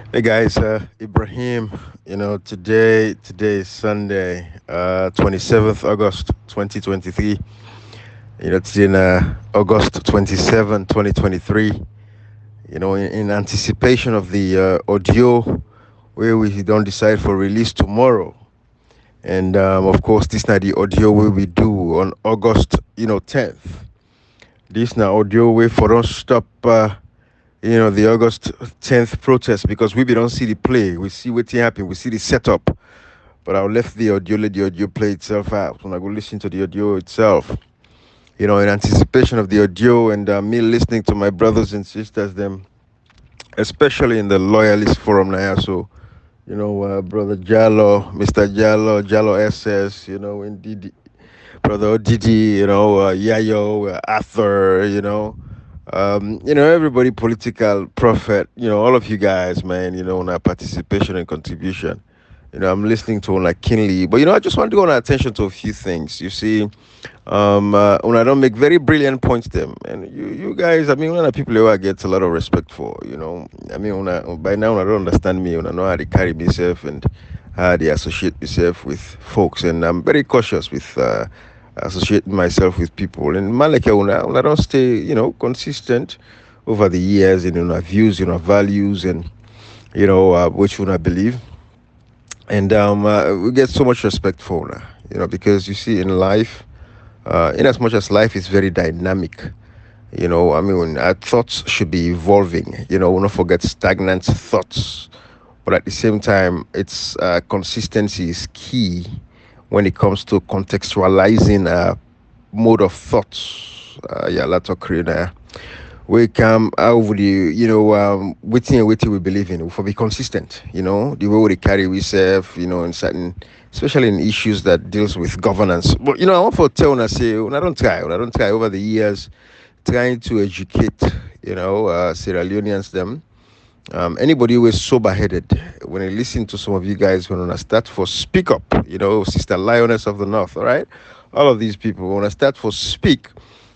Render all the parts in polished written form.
Hey guys, Ibrahim. Today is Sunday, 27th August 2023. It's in August 27, 2023. In anticipation of the audio where we don't decide for release tomorrow. And of course, this now the audio where we do on August, 10th. This now audio way for us stop. The August 10th protest because we don't see the play. We see what happened. We see the setup. But I'll left the audio, let the audio play itself out. When I go listen to the audio itself, in anticipation of the audio and me listening to my brothers and sisters, them, especially in the Loyalist Forum now. So, Brother Jallo, Mr. Jallo, Jallo SS, indeed, Brother Odidi, Yayo, Arthur, everybody political prophet, all of you guys, man, on our participation and contribution. I'm listening to like keenly, but I just want to go on attention to a few things. You see, when I don't make very brilliant points, them, and you guys, I mean, one of the people who I get a lot of respect for, I mean, by now, when I don't understand me, when I know how they carry myself and how they associate myself with folks, and I'm very cautious with associating myself with people. And Malika, when I don't stay, consistent over the years in our views, values, and which one I believe, and we get so much respect for her, because you see in life, in as much as life is very dynamic, I mean, when our thoughts should be evolving, we don't forget stagnant thoughts, but at the same time, it's consistency is key when it comes to contextualizing mode of thoughts. Yeah, let's create we come out with the waiting we believe in for be consistent, the way we carry ourselves, in certain, especially in issues that deals with governance. But I want to tell when I say when I don't try over the years trying to educate, Sierra Leoneans them. Anybody who is sober headed, when I listen to some of you guys, when I start for speak up, Sister Lioness of the North, all right? All of these people, when I start for speak,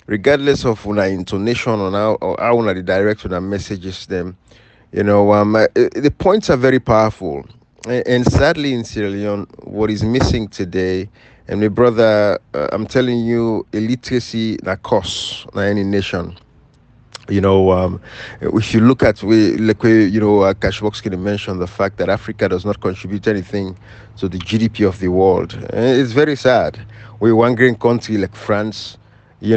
regardless of when I intonation on how or how when I direct when I messages them, the points are very powerful. And sadly, in Sierra Leone, what is missing today, and my brother, I'm telling you, illiteracy, na cost, na any nation. If you look at Cashbox can mention the fact that Africa does not contribute anything to the GDP of the world. It's very sad. We're one green country like France. They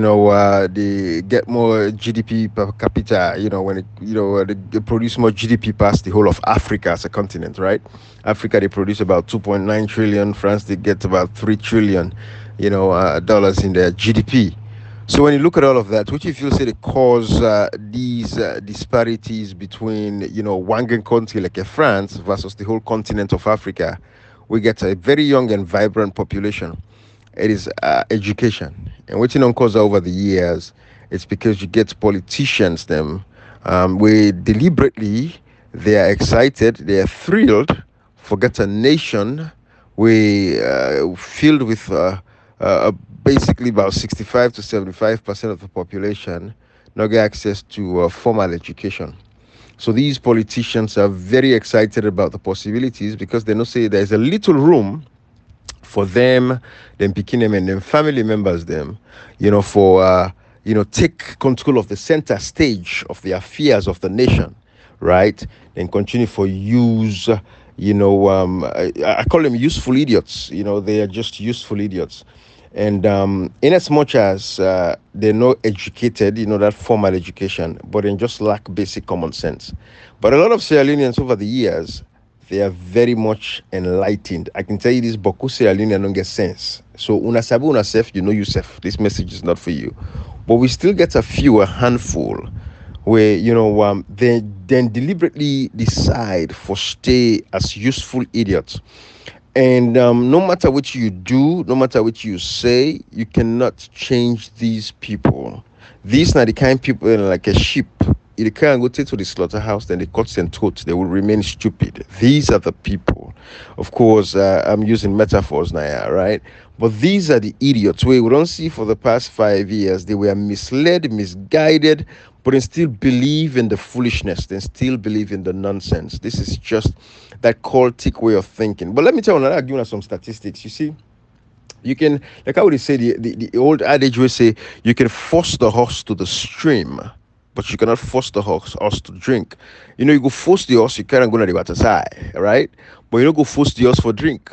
get more GDP per capita. When they produce more GDP past the whole of Africa as a continent, right? Africa they produce about 2.9 trillion. France they get about 3 trillion, dollars in their GDP. So when you look at all of that, which if you say they cause these disparities between one country like France versus the whole continent of Africa, we get a very young and vibrant population. It is education, and what cause over the years, it's because you get politicians them, we deliberately they are excited, they are thrilled, forget a nation we filled with uh, basically about 65 to 75% of the population not get access to formal education. So these politicians are very excited about the possibilities because they know say there's a little room for them, then picking them and then family members them, for take control of the center stage of the affairs of the nation, right? And continue for use. I call them useful idiots. They are just useful idiots. And in as much as they're not educated, that formal education, but they just lack basic common sense. But a lot of Sierra Leoneans over the years, they are very much enlightened. I can tell you this, Boku Sierra Leonean don't get sense. So una sabu una self, you know yourself. This message is not for you. But we still get a handful, where they then deliberately decide for stay as useful idiots. And no matter what you do, no matter what you say, you cannot change these people. These are the kind of people like a sheep. If they can't go to the slaughterhouse, then they cut their throat. They will remain stupid. These are the people. Of course, I'm using metaphors now, right? But these are the idiots we don't see for the past 5 years. They were misled, misguided, but they still believe in the foolishness. They still believe in the nonsense. This is just that cultic way of thinking. But let me tell you, I'll give you some statistics. You see, you can, like I would say, the old adage would say, you can force the horse to the stream, but you cannot force the horse to drink. You go force the horse, you can't go to the water side, right? But you don't go force the horse for drink.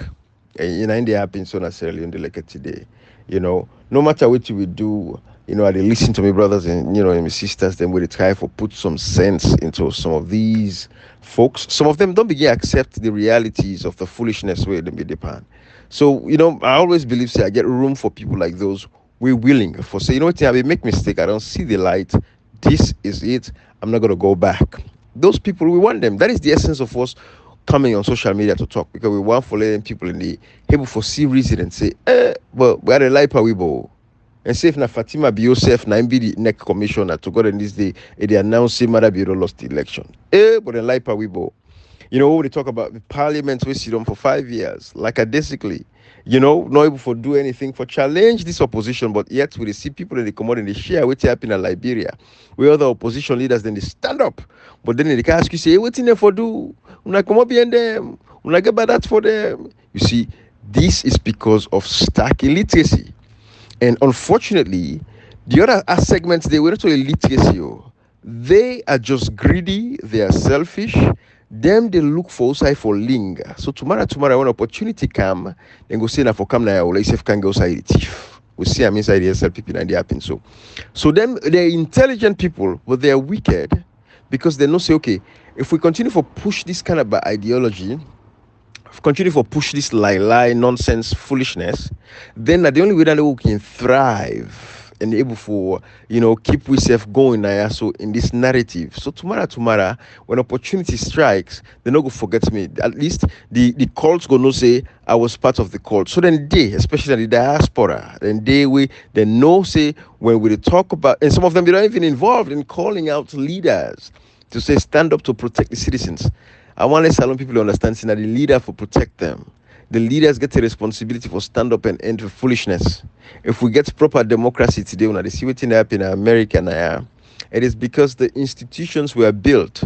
And India happens so necessarily in the like today. No matter what you will do, they listen to me, brothers and and my sisters, then we try for put some sense into some of these folks. Some of them don't begin accept the realities of the foolishness where they be depend. So, I always believe say I get room for people like those. We're willing for say, what, I will make mistake, I don't see the light. This is it. I'm not gonna go back. Those people, we want them. That is the essence of us coming on social media to talk, because we want for letting people in the able for see reason and say, but we are the light we bo. And say if na Fatima be Yosef na be the next commissioner to God in this day, they announce say Mother Bureau lost the election. But the light we bo. They talk about the parliament we sit on for 5 years, lackadaisically, not able to do anything for challenge this opposition, but yet we see people in the commodity and they share what's happening in Liberia, where other opposition leaders then they stand up, but then they can ask you, say, hey, what's in there for do? Una come up behind them, una get bad that for them. You see, this is because of stark illiteracy. And unfortunately, the other segments, they were not illiteracy. They are just greedy, they are selfish. Them they look for outside for linger. So tomorrow when opportunity come, then go say na for come now, like if can go outside the thief. We see I'm inside the SLPP and they happen. So them they're intelligent people, but they're wicked because they know say, okay, if we continue for push this kind of ideology, continue for push this lie, nonsense, foolishness, then the only way that we can thrive and able for keep ourselves going now. So in this narrative, so tomorrow when opportunity strikes, they not go forget me. At least the cults gonna say I was part of the cult. So then they, especially the diaspora, then they know say when we talk about, and some of them, they don't even involved in calling out leaders to say stand up to protect the citizens. I want to Salon people to understand that the leader for protect them. The leaders get a responsibility for stand up and end foolishness. If we get proper democracy today, when they see what's happening in America now, it is because the institutions were built.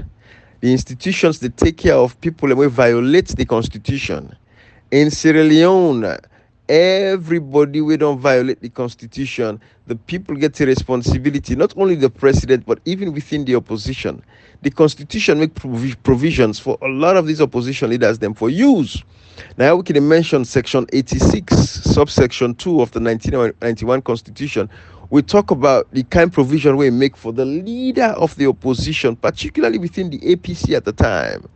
The institutions that take care of people and we violate the constitution. In Sierra Leone, everybody we don't violate the constitution, the people get a responsibility, not only the president, but even within the opposition. The constitution make provisions for a lot of these opposition leaders them for use. Now we can mention section 86, subsection 2 of the 1991 constitution. We talk about the kind of provision we make for the leader of the opposition, particularly within the APC at the time,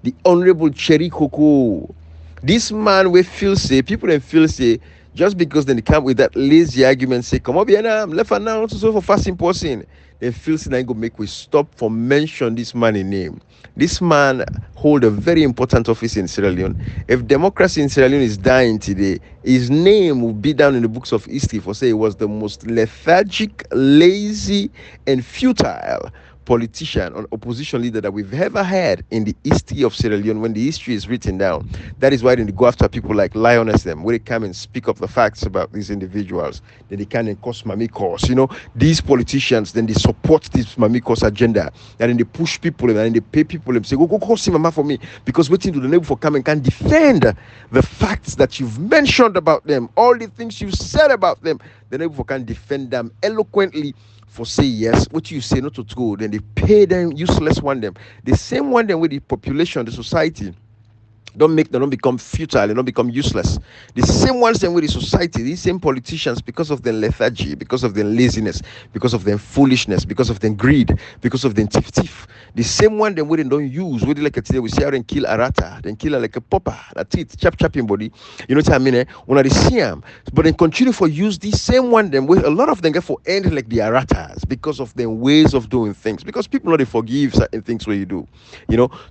the Honorable Cherry Coco. This man we feel say, people then feel say, just because then they come with that lazy argument, say, come up here now, left and now, so for fasting person. They feel say they go make we stop for mention this man in name. This man hold a very important office in Sierra Leone. If democracy in Sierra Leone is dying today, his name will be down in the books of history for say he was the most lethargic, lazy, and futile politician or opposition leader that we've ever had in the history of Sierra Leone. When the history is written down, that is why they go after people like Lioness them, where they come and speak up the facts about these individuals. Then they can cause mamikos. These politicians, then they support this mamikos agenda, and then they push people and then they pay people and say, go see mama for me, because waiting to the neighbor for come and can defend the facts that you've mentioned about them, all the things you said about them. The neighbor can defend them eloquently for say yes, what you say not to go, then they pay them useless one them. The same one them with the population, the society. Don't become futile, they don't become useless. The same ones then with the society, these same politicians, because of their lethargy, because of their laziness, because of their foolishness, because of their greed, because of their tiff. The same one then we don't use, we like today, we see how they kill a rata, then kill her like a popper, that's it, chapping body. You know what I mean? When they see them, but then continue for use these same one then a lot of them get for end like the aratas because of their ways of doing things. Because people know they forgive certain things where you do.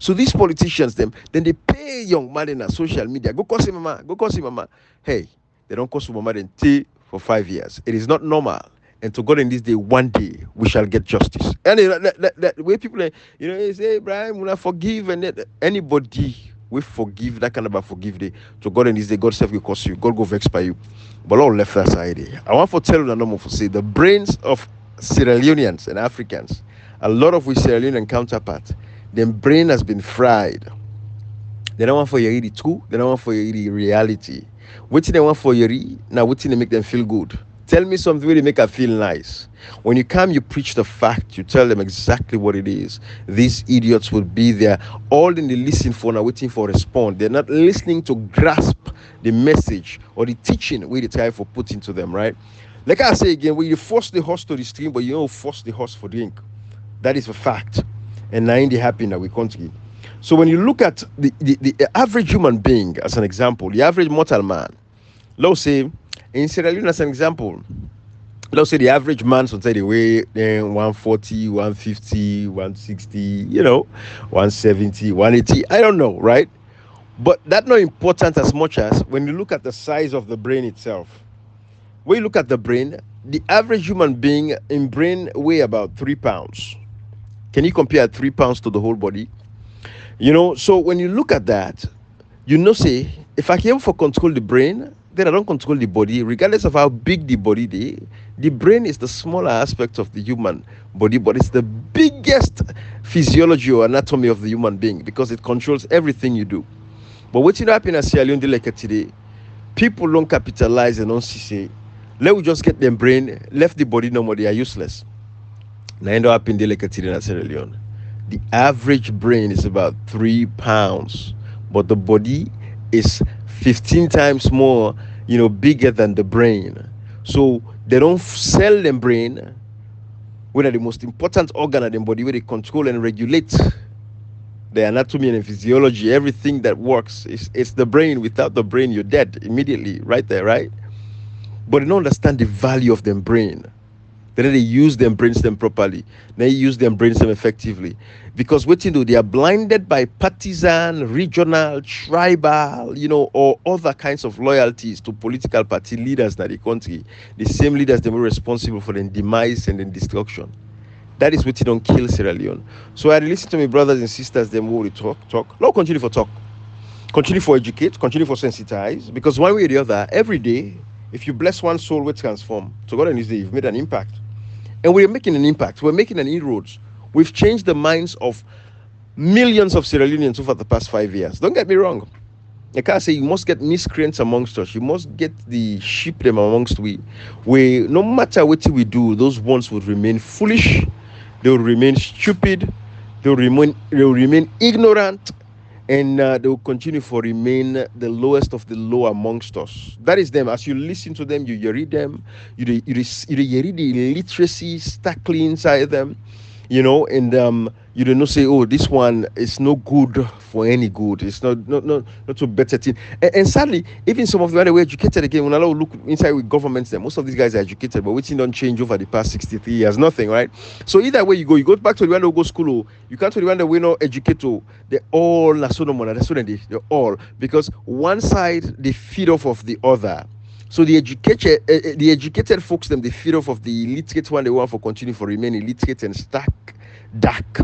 So these politicians then they pay young man in social media, go call him mama. Hey, they don't call mama then tea for 5 years. It is not normal. And to God in this day, one day we shall get justice. And that way people, they say, Brian, will I forgive? And anybody We forgive that kind of a forgive day. To God and this day, God self will curse you. God go vex by you. But Lord left that side there. I want to tell you the number for say the brains of Sierra Leoneans and Africans, a lot of we Sierra Leonean counterparts, their brain has been fried. They don't want for you the true. They don't want for you the reality. What they want for you now? What they make them feel good? Tell me something where they make her feel nice. When you come, you preach the fact. You tell them exactly what it is. These idiots will be there, all in the listen for now, waiting for a response. They're not listening to grasp the message or the teaching we the try for put into them. Right? Like I say again, when you force the horse to the stream, but you don't force the horse for drink. That is a fact. And now in the happy that we continue. So when you look at the average human being as an example, the average mortal man, let's say in Sierra Leone as an example, let's say the average man so say the way 140, 150, 160, 170, 180, I don't know, right? But that's not important as much as when you look at the size of the brain itself. When you look at the brain, the average human being in brain weigh about 3 pounds. Can you compare 3 pounds to the whole body? So when you look at that, say, if I can for control the brain, then I don't control the body, regardless of how big the body is. The brain is the smaller aspect of the human body, but it's the biggest physiology or anatomy of the human being because it controls everything you do. But what's happening at Sierra Leone like today? People don't capitalize and don't see. Let we just get them brain, left the body no more, they are useless. Now end up in Sierra Leone. The average brain is about 3 pounds, but the body is 15 times more, bigger than the brain. So they don't sell them brain, which are the most important organ of the body, where they control and regulate the anatomy and physiology, everything that works. It's the brain. Without the brain, you're dead immediately, right there, right? But they don't understand the value of them brain. Then they use them, brains them properly. They use them, brains them effectively. Because what you do, they are blinded by partisan, regional, tribal, or other kinds of loyalties to political party leaders in the country. The same leaders that were responsible for their demise and their destruction. That is what you don't kill Sierra Leone. So I listen to my brothers and sisters, them who talk. No, continue for talk. Continue for educate, continue for sensitize. Because one way or the other, every day, if you bless one soul, we transform. So God and His day, you've made an impact. And we're making an impact. We're making an inroads. We've changed the minds of millions of Sierra Leoneans over the past 5 years. Don't get me wrong. I can't say you must get miscreants amongst us. You must get the sheep them amongst we. No matter what we do, those ones would remain foolish. They will remain stupid. They will remain ignorant. And they will continue to remain the lowest of the low amongst us. That is them. As you listen to them, you read them. You read the illiteracy starkly inside them. And you don't know say, oh, this one is no good for any good. It's not to better thing. And sadly, even some of the other way educated again, when I look inside with governments, most of these guys are educated, but which don't change over the past 63 years, nothing, right? So either way you go back to the one that go school, you can't to the one that we not educated. They're all they're all because one side they feed off of the other. So the educated folks, them they feed off of the illiterate one. They want for continue for remain illiterate and dark.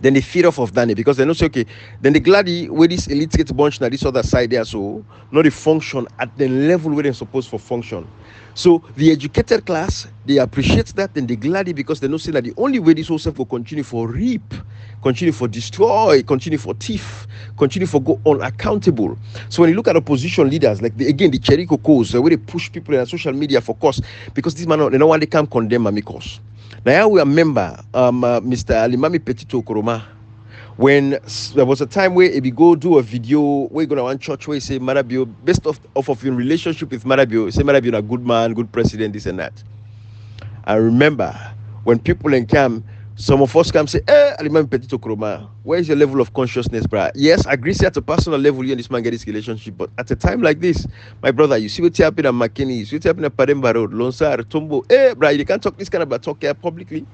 Then they feed off of Danny because they know say okay. Then the gladdy with this illiterate bunch now this other side there, so not the function at the level where they're supposed for function. So the educated class they appreciate that, and they gladdy because they know say that the only way this whole self will continue for reap, continue for destroy, continue for thief, continue for go unaccountable. So when you look at opposition leaders like the Cherry Cocos, where they push people in social media for cause because this man they know why they can't condemn Amikos. Now we remember Mr. Alimami Petito Koroma when there was a time where if you go do a video where you go to one church where you say Marabio, based off of your relationship with Marabio, say Marabio a good man, good president, this and that. I remember when people in camp, some of us come say, Alimami Petito Koroma, where is your level of consciousness, brother? Yes, I agree at a personal level, you and this man get this relationship, but at a time like this, my brother, you see what happened at McKinney, you see what happened at Pademba Road, Lonsar, Tombo, brother, you can't talk this kind of talk here publicly,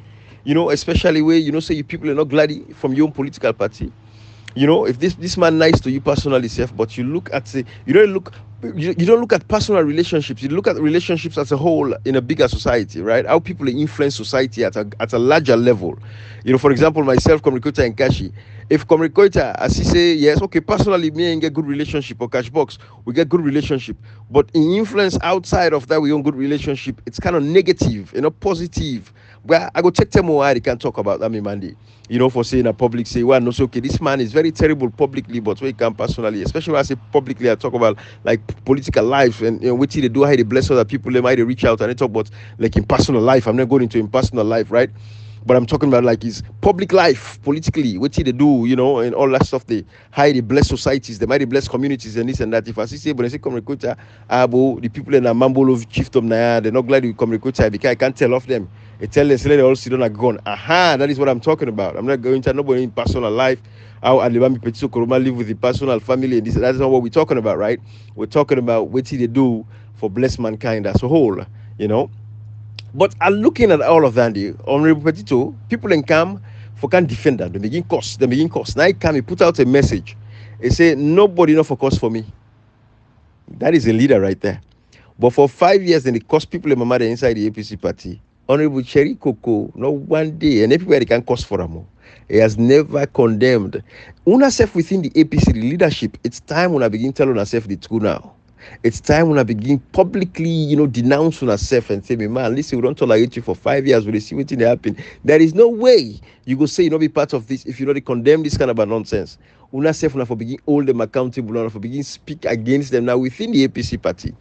especially where, say you people are not glad from your own political party. If this man nice to you personally, self, but you look at the, you don't look at personal relationships. You look at relationships as a whole in a bigger society, right? How people influence society at a larger level. For example, myself, Communicator and Kashi. If Communicator, as he say, yes, okay, personally, me and get good relationship, or Cashbox, we get good relationship. But in influence outside of that, we own good relationship. It's kind of negative, positive. Well, I go check them why they can't talk about that, me, Mandy. For saying a public say, well, no, so okay, this man is very terrible publicly, but we can personally, especially when I say publicly, I talk about like political life and what they do, how they bless other people, how they reach out and they talk about like in personal life. I'm not going into in personal life, right? But I'm talking about like his public life, politically, what they do, and all that stuff. They how they bless societies, they might bless communities and this and that. If I say, but I say communicator, the people in a mambo of chiefdom, they're not glad you communicator because I can't tell off them. I tell them, they all sit on a gun. Aha, that is what I'm talking about. I'm not going to nobody in personal life. How Alibami Petito Kuruma live with the personal family, and this. That's not what we're talking about, right? We're talking about what they do for bless mankind as a whole, you know. But I'm looking at all of that, Honorable Petito, people in camp for can defend them. They begin cost. Now he come, he put out a message. He say, nobody not for cost for me. That is a leader right there. But for 5 years, then it cost people in Mamada inside the APC party. Honorable Cherry Coco, not one day, and everywhere they can cost for him. He has never condemned. Una self within the APC, the leadership, it's time when I begin telling ourselves the truth now. It's time when I begin publicly, denounce ourselves and say, man, listen, we don't tolerate you for 5 years. We see what's happen. There is no way you go say you not be part of this if you not condemn this kind of a nonsense. Una self for begin hold them accountable, una for begin speak against them now within the APC party.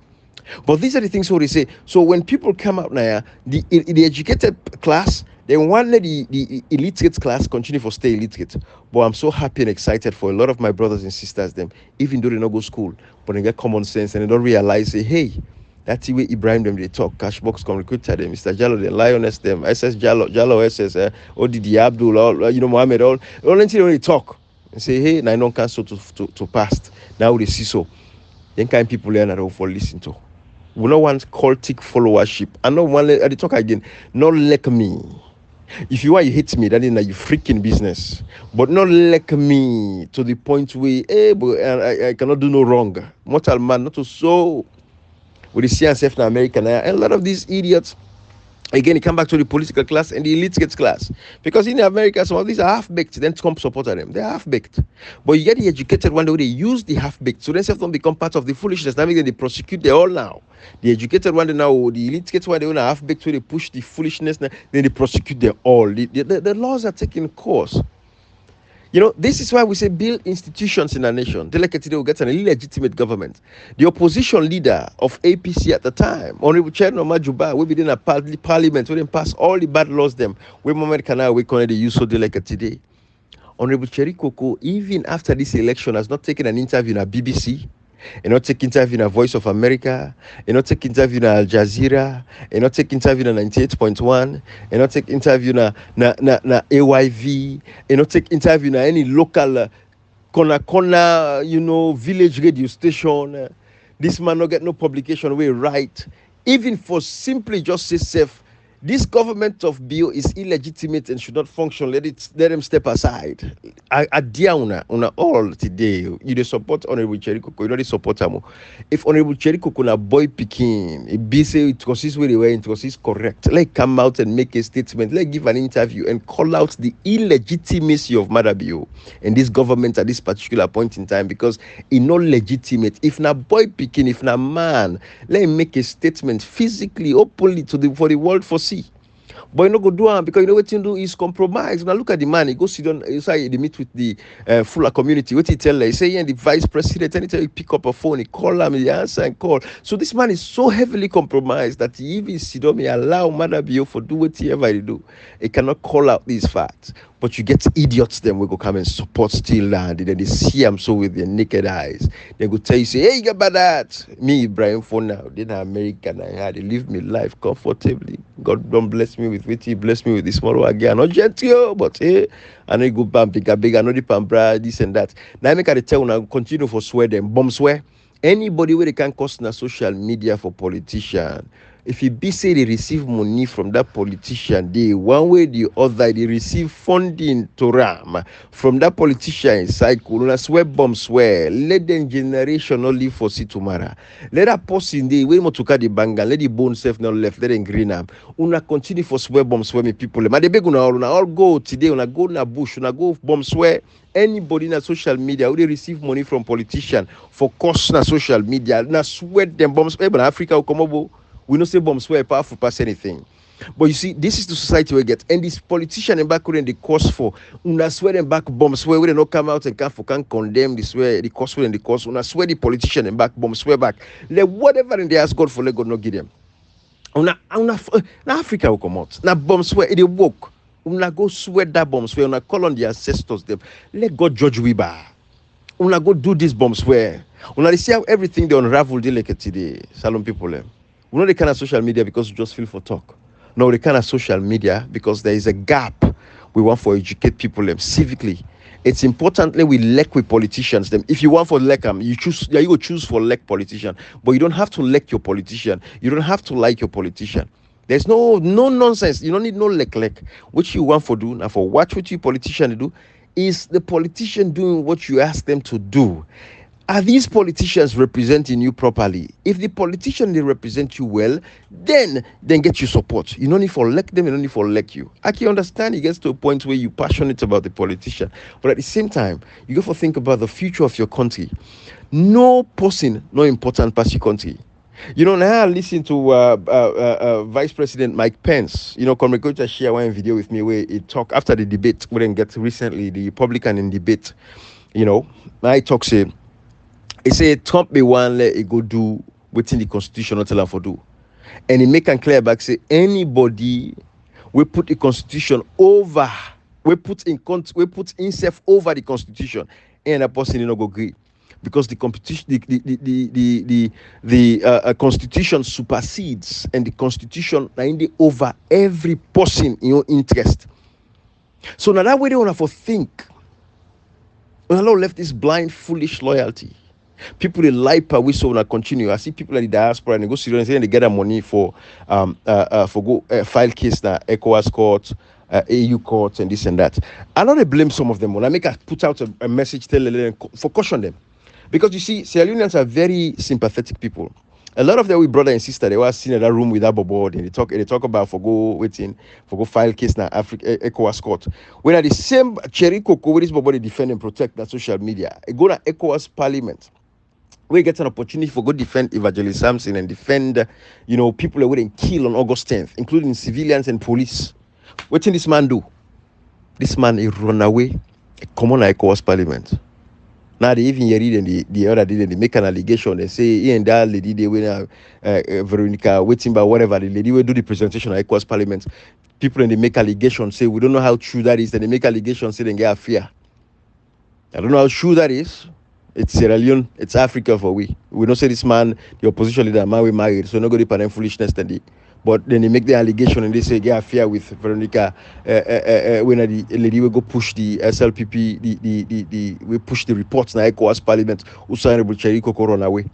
But these are the things what they say. So when people come out now, the educated class, they want the illiterate class continue for stay illiterate. But I'm so happy and excited for a lot of my brothers and sisters, them, even though they don't go school, but they get common sense and they don't realize, say, hey, that's the way Ibrahim them they talk. Cashbox Communicator them, Mr. Jallo, the Lioness them, SS Jallo SS, ODD Abdul, Mohammed, all until they talk and say, hey, now I don't cancel to past. Now they see so. Then kind people learn that for listen to. We don't want cultic followership. I don't want to talk again. Not like me. If you hate me, that is you freaking business. But not like me to the point where, hey, but I cannot do no wrong. Mortal man, not to so. With the CNCF in America, and a lot of these idiots. Again, it come back to the political class and the elite gets class. Because in America, some of these are half-baked, then Trump supported them. They're half-baked. But you get the educated one, they use the half-baked. So they don't become part of the foolishness. Now they prosecute them all now. The educated one, now, the elite gets one, they are half-baked, so they push the foolishness, then they prosecute them all. The laws are taking course. This is why we say build institutions in our nation. Today will get an illegitimate government. The opposition leader of APC at the time, Honorable Cherno Majuba, we within a parliament, we didn't pass all the bad laws them. We moment can now we connect the use so today. Honorable Cherry Coco, even after this election, has not taken an interview in a BBC. Not take interview in a Voice of America, not take interview in Al Jazeera, not take interview in 98.1, not take interview na AYV, not take interview in any local corner, village radio station. This man not get no publication way right. Even for simply just say safe, this government of Bio is illegitimate and should not function. Let them step aside. I dear una all today. You support Honorable Cherry Coco. You know they support him. If Honorable Cherry Coco na boy picking, it be say it was his way they were, it was his correct. Let come out and make a statement. Let give an interview and call out the illegitimacy of Mother Bio and this government at this particular point in time because it's not legitimate. If na boy picking, if na man, let him make a statement physically, openly for the world for see. But you no go do it because what you do is compromise. Now look at the man, he goes sit down inside, they meet with the fuller community. What he tell her? He say, yeah, the vice president, anytime you pick up a phone, he call him, he answer and call. So this man is so heavily compromised that he even sit down, he allow Mother Bio for do whatever he do. He cannot call out these facts. But you get idiots then we go come and support still land. Then they see him so with their naked eyes. They go tell you, say, hey, you get about that. Me, Ibrahim, for now, then American, I had to live my life comfortably. God don't bless me with what he bless me with this small again. Not gentle, but hey, I know you go bam, big, I know the pambra, this and that. Now I make a tell now continue for swear them, bomb swear. Anybody where they can cost na social media for politician. if it be say they receive money from that politician, they one way the other they receive funding to ram from that politician cycle. Una swear bomb swear. Let them generation not live for see tomorrow. Let that person they way more to cut the banga. Let the bone self not left. Let them green am. Una continue for swear bomb swear me people. Ma they beg una all go today. Una go na bush. Una go bomb swear. Anybody in a social media who they receive money from politician for cost na social media. Na swear them bomb swear. But Africa will come over. We don't say bomb swear powerful pass anything. But you see, this is the society we get. And this politician in back when the cause for una swear them back bomb swear we not come out and can condemn the swear the cause for and the cause. Una swear the politician in back bomb swear back. Let whatever in they ask God for, let God not give them. Una na Africa will come out. Na bomb swear it work. Una go swear that bomb swear. Una call on the ancestors them. Let God judge we by. Una go do this bomb swear. Una see how everything they unravel like today. Salon people them. We know the kind of social media because we just feel for talk. No, the kind of social media because there is a gap we want for educate people them civically. It's important that we elect with politicians them. If you want for elect them, you choose. Yeah, you go choose for elect politician, but you don't have to elect your politician. You don't have to like your politician. There's no nonsense. You don't need no elect. What you want for do now for what you politician do is the politician doing what you ask them to do. Are these politicians representing you properly? If the politician they represent you well, then get you support. You don't need for elect them, you don't need for elect you. I can understand it gets to a point where you're passionate about the politician, but at the same time, you got to think about the future of your country. No person, no important past your country. You know, now I listen to Vice President Mike Pence. You know, Comrade Coach share one video with me where he talk after the debate. We didn't get recently the Republican in debate. You know, I talk say. He say Trump be one let it go do within the constitution not tell him for do. And he make and clear back say anybody we put the constitution over, we put himself over the constitution, and a person not go agree. Because the competition the constitution supersedes and the constitution is over every person in your interest. So now that way they want to think. When left this blind, foolish loyalty. People they lie per whistle and continue. I see people in the diaspora and they go sit and say they get their money for go file case na ECOWAS court, AU courts and this and that. I know they blame some of them. When I put out a message telling them for caution them, because you see, Sierra Leoneans are very sympathetic people. A lot of them, we brother and sister, they were sitting in that room with Abba board and they talk about for go file case na Africa ECOWAS court. When at the same cherry cocoa with this body defend and protect that social media, it go to ECOWAS parliament. We get an opportunity for go defend Evangelist Samson and defend, people that wouldn't kill on August 10th, including civilians and police. What did this man do? This man he run away, come on ECOWAS parliament. Now they even read and the other day they make an allegation. They say he and that lady they win Veronica waiting by whatever the lady will do the presentation at ECOWAS parliament. People and they make allegations say we don't know how true that is. Then they make allegations say they get a fear. I don't know how true that is. It's Sierra Leone, it's Africa for we. We don't say this man, the opposition leader, man we married, so no go deep and foolishness than the. But then they make the allegation and they say get affair with Veronica. When the lady will go push the SLPP, we push the reports na ECOWAS parliament. Usainable Cheriko run away.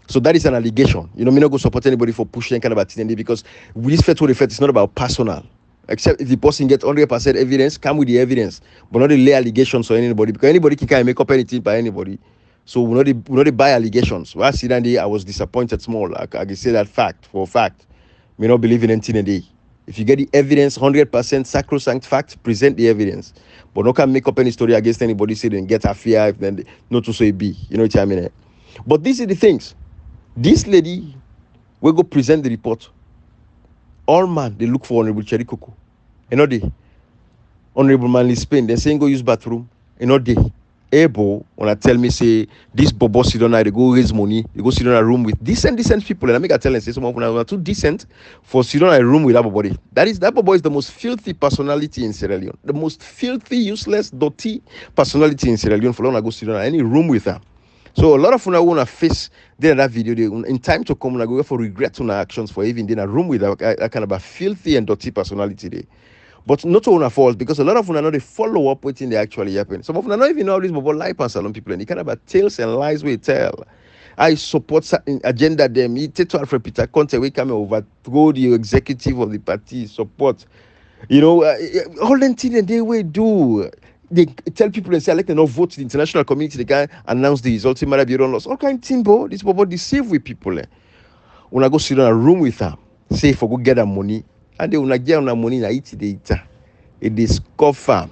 So that is an allegation. Me not go support anybody for pushing kind of a thing because with this federal effect, it's not about personal. Except if the person gets 100% evidence, come with the evidence, but not the lay allegations on anybody because anybody can make up anything by anybody. So we not buy allegations. Well, I see that day I was disappointed small. I can say that for a fact. Me not believe in anything a day. If you get the evidence, 100% sacrosanct fact, present the evidence. But no can make up any story against anybody, say then get a fear, if then not to say be. You know what I mean? But these are the things. This lady will go present the report. All man, they look for Honorable Cherry Coco. They Honorable Manly Spain, they're saying go use bathroom. They able when I tell me say this bobo sit down, they go raise money, they go sit down in a room with decent people, and I make a tell and say some of them are too decent for sit down in a room with that body. That bobo is the most filthy personality in Sierra Leone, the most filthy, useless, dirty personality in Sierra Leone. For long I go sit down in any room with her. So a lot of una wanna face that video. They in time to come, una go for regret on actions for even in a room with that kind of a filthy and dirty personality there. But not all fault because a lot of them know they follow up waiting they actually happen. Some of them not even know this but lie pan salon people and the kind of tales and lies we tell. I support certain agenda them. He take to Alfred Peter Conte, we come overthrow the executive of the party, support. All them things they will do. They tell people and say, like, they not vote the international community, they can announce the results, it might be done lost. All kind of thing, bro. This bobo deceive with people. When I go sit in a room with them, say for go get that money, and they will get on that money, na eat the eater. It discover.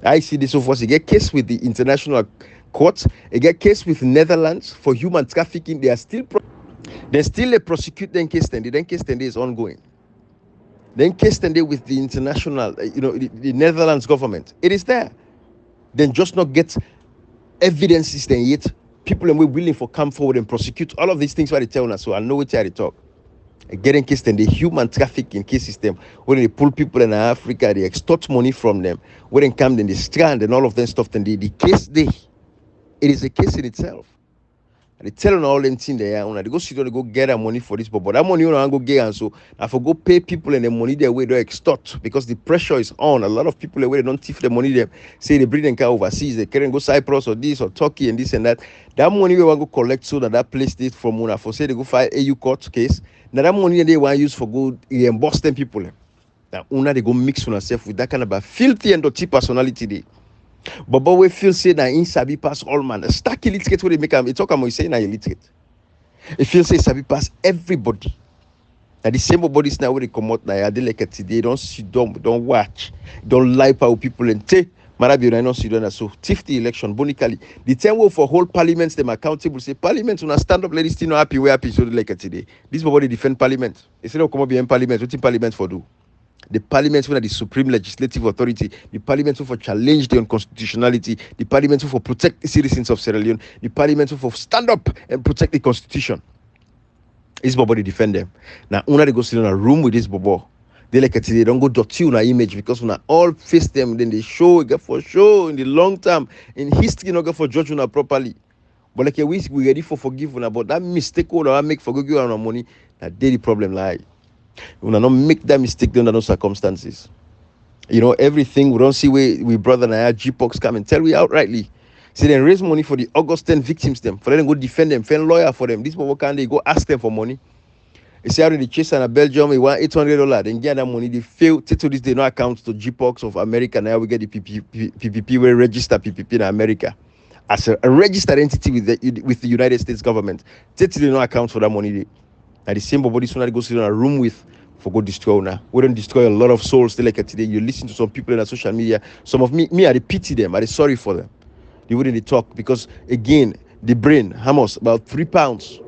I see this so far. You get case with the international court. You get case with Netherlands for human trafficking. They still prosecute them case. Then case is ongoing. Then case with the international, the Netherlands government. It is there. Then just not get evidences. Then yet people are willing for come forward and prosecute all of these things. What they tell us. So I know what they talk. Getting case the human trafficking case system when they pull people in Africa, they extort money from them. When they come, then they strand and all of that stuff. Then the case it is a case in itself. And they tell them all them thing there. They go sit down, they go get that money for this, but that money you go get, and so I for go pay people and the money their way they extort because the pressure is on. A lot of people away they don't thief the money them. Say they bring them car overseas, they can't go Cyprus or this or Turkey and this and that. That money we want to go collect so that place date from una for say they go file AU court case. Now that money they want to use for go reimburse them people. Now una they go mix on herself with that kind of a filthy and dirty personality there. But we feel say that in sabi pass all man. Stack illiterate where they make them. It's talk about say na illiterate. It feels say sabi pass everybody. And the same bodies now where they come out now, they like it today. Don't sit down, don't watch, don't lie for people and say, Marabi, I know sit down. So, tiff the election, bonically. The time will for whole parliaments, them accountable. Say, parliament, when I stand up, ladies, still not happy, we're happy, so they like it today. This body defend parliament. Instead of come up behind parliament, what in parliament for do? The parliament when the supreme legislative authority, the parliament for challenge the unconstitutionality, the parliament for protect the citizens of Sierra Leone, the parliament for stand up and protect the constitution. This bobo they defend them. Now una they go sit in a room with this bobo. They like it, they don't go dirty on our image because when I all face them, then they show get for show in the long term in history not get for judge una properly. But like we ready for forgive una, but that mistake what I make for go give our money, that daily problem lie. We not make that mistake under those circumstances. Everything we don't see we brother and I GPOX come and tell we outrightly. See, then raise money for the Augustine victims them, for them go defend them, find lawyer for them. This people can they go ask them for money. You see how they chase in Belgium, he want $800, then get that money, they fail to this day no account to GPOX of America. Now we get the PPP where register PPP in America as a registered entity with the United States government. They no account for that money. And the same body soon go sit in a room with for go destroy now. We don't destroy a lot of souls still like today. You listen to some people in the social media. Some of me I pity them, I sorry for them. They wouldn't talk because again, the brain, Hamas, about 3 pounds.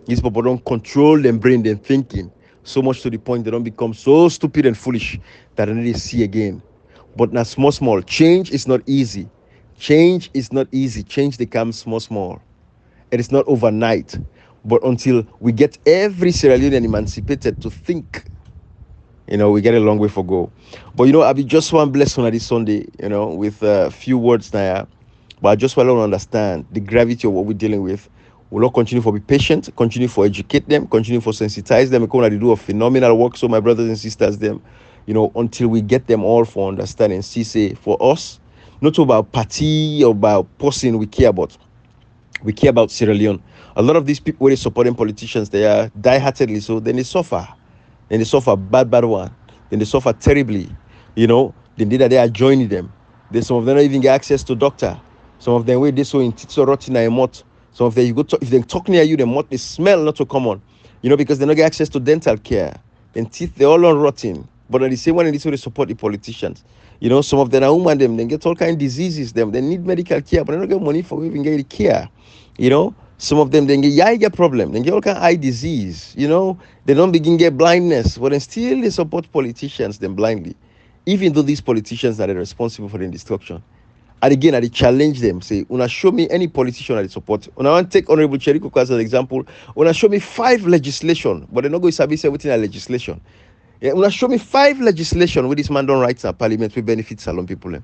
These people don't control their brain, their thinking, so much to the point they don't become so stupid and foolish that they need to see again. But now small. Change is not easy. Change they come small. It is not overnight. But until we get every Sierra Leonean emancipated to think, we get a long way for go. But I'll be just one blessed on this Sunday, with a few words now. But I just want to understand the gravity of what we're dealing with. We'll not continue for be patient, continue for educate them, continue for sensitize them. They do a phenomenal work. So my brothers and sisters, them, until we get them all for understanding. See, say for us, not about party or about person we care about. We care about Sierra Leone. A lot of these people where they supporting politicians, they are die-heartedly, so then they suffer. Then they suffer bad one. Then they suffer terribly. Then they are joining them. Then some of them don't even get access to doctor. Some of them where they so in titso rotting a mouth. Some of them you go to, if they talk near you, the mouth they smell not so common. Because they don't get access to dental care. Then teeth they all on rotting. But at the same one in this way they support the politicians. Some of them are women them, they get all kind of diseases them. They need medical care, but they don't get money for even getting care. Some of them then get problem, then get all kind of eye disease, they don't begin get blindness, but then still they support politicians them blindly, even though these politicians are responsible for the destruction. And again, I challenge them, say, una show me any politician that they support. Una want to take Honorable Cheriko as an example, una show me 5 legislation, but they're not going to say within a legislation. Una show me 5 legislation where this man don't write in parliament will benefit Salon people.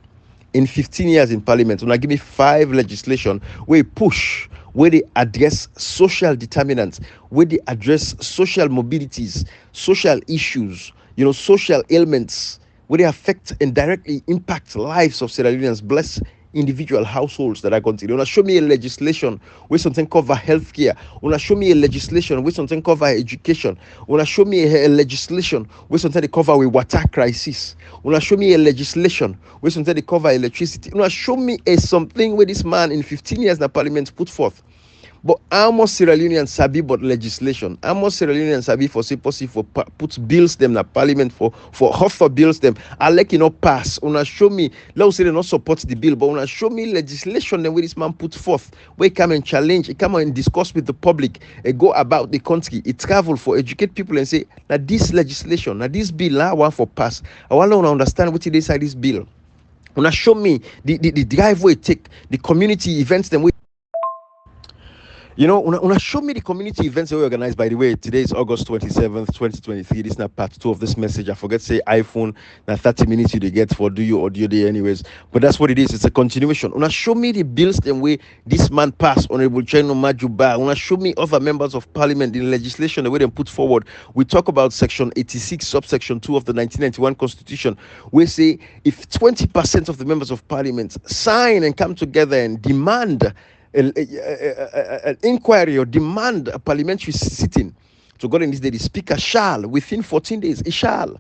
In 15 years in parliament, una give me 5 legislation where they push, where they address social determinants, where they address social mobilities, social issues, social ailments, where they affect and directly impact lives of Sierra Leoneans, bless individual households that are continue. Una show me a legislation where something cover healthcare. Una show me a legislation where something cover education. Una show me a legislation where something they cover with water crisis. Una show me a legislation where something they cover electricity. Una show me a something where this man in 15 years the parliament put forth. But how much Sierra Leoneans sabi but legislation? How much Sierra Leoneans sabi for say possible for put bills them na parliament for offer bills them? I like you not pass. Una show me. Let us say they not support the bill, but una show me legislation then where this man put forth. Where he come and challenge, he come and discuss with the public, go about the country, he travel for educate people and say now this legislation, now this bill I want for pass. I want to understand what it is inside this bill. Una show me the drive where it take the community events them. You know, when I show me the community events that we organized, by the way, today is August 27th, 2023. This is not part 2 of this message. I forget to say iPhone, now 30 minutes you get for do your audio day anyways. But that's what it is. It's a continuation. When I show me the bills the way this man passed, Honorable Cheno Majuba, when I show me other members of parliament in legislation, the way they put forward, we talk about section 86, subsection 2 of the 1991 constitution. We say if 20% of the members of parliament sign and come together and demand an inquiry or demand a parliamentary sitting to go in this day, the speaker shall, within 14 days, he shall.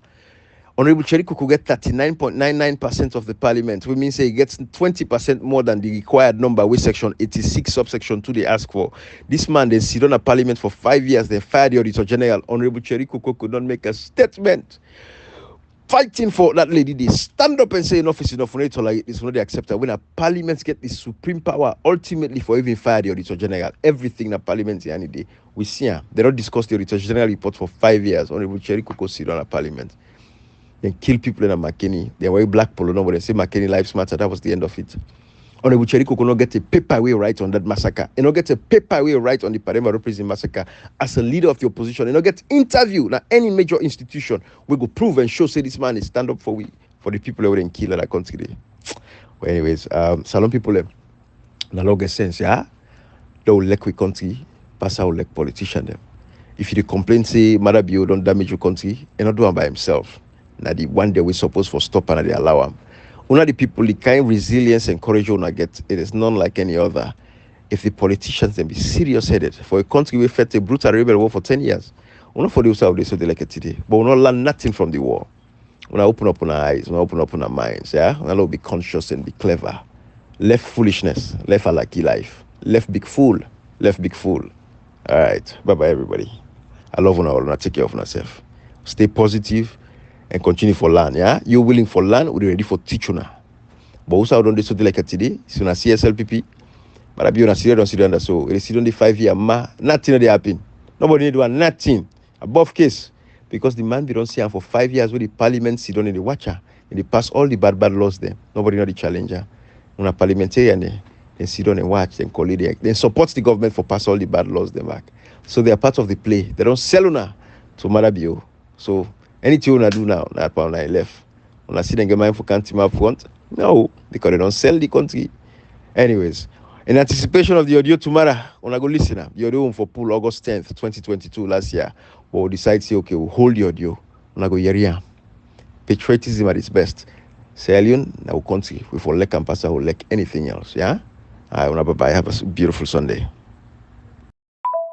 Honorable Cheriko could get 39.99% of the parliament, which means he gets 20% more than the required number with section 86, subsection 2 they ask for. This man, they sit on a parliament for 5 years, they fired the Auditor General. Honorable Cheriko could not make a statement fighting for that lady. They stand up and say enough is enough. For it to like this, not accepted. When a parliament get the supreme power, ultimately for even fire the Auditor General, everything that parliament any day we see. They don't discuss the Auditor General report for 5 years. Honorable Cheriko could sit on a parliament, then kill people in a McKinney. They wear black polo. No, but they say McKinney lives matter. That was the end of it. Honorable Cheriko could not get a paperweight right on that massacre. And not get a paperweight right on the Parema Prison massacre as a leader of the opposition. And not get interview now any major institution we go prove and show say this man is stand up for the people who didn't kill that country today. Well, anyways, salon people them. Na log sense, yeah. They will let we country pass out like politician them. If you complain say Marabio don't damage your country, and not do it by himself. Now the one day we supposed for stop and they allow him. One of the people, the kind of resilience and courage you get, it is none like any other. If the politicians then be serious-headed for a country we fought a brutal rebel war for 10 years, we're not for the South, so they like it today, but we're not learn nothing from the war. We're not open up on our eyes, we're not open up on our minds, yeah? We're not be conscious and be clever. Left foolishness, left a lucky life, left big fool, left big fool. All right, bye-bye, everybody. I love you all, take care of yourself. Stay positive and continue for learn, yeah? You're willing for learn, we're ready for teach you now. But also, I don't do something like it today. It's on a CSLPP. But I be on a Sierra Leone, so it's on the 5 year, nothing they happen. Nobody need one, nothing. Above case. Because the man, they don't see him for 5 years with the parliament, sit on in the watcher. And they pass all the bad laws there. Nobody know the challenger. When a parliamentarian, they sit on and watch, then call it, then support the government for pass all the bad laws them back. So they are part of the play. They don't sell una to Marabio. So anything you do now, not pound I left. When I see them get mind for can't team up front, no, because they don't sell the country. Anyways, in anticipation of the audio tomorrow, when I go listen up, the audio for pool August 10th, 2022 last year, we'll decide say okay, we'll hold the audio. When I go here, patriotism at its best. Sierra Leone, now country, we for like and pass, I will like anything else. Yeah. Bye bye. Have a beautiful Sunday.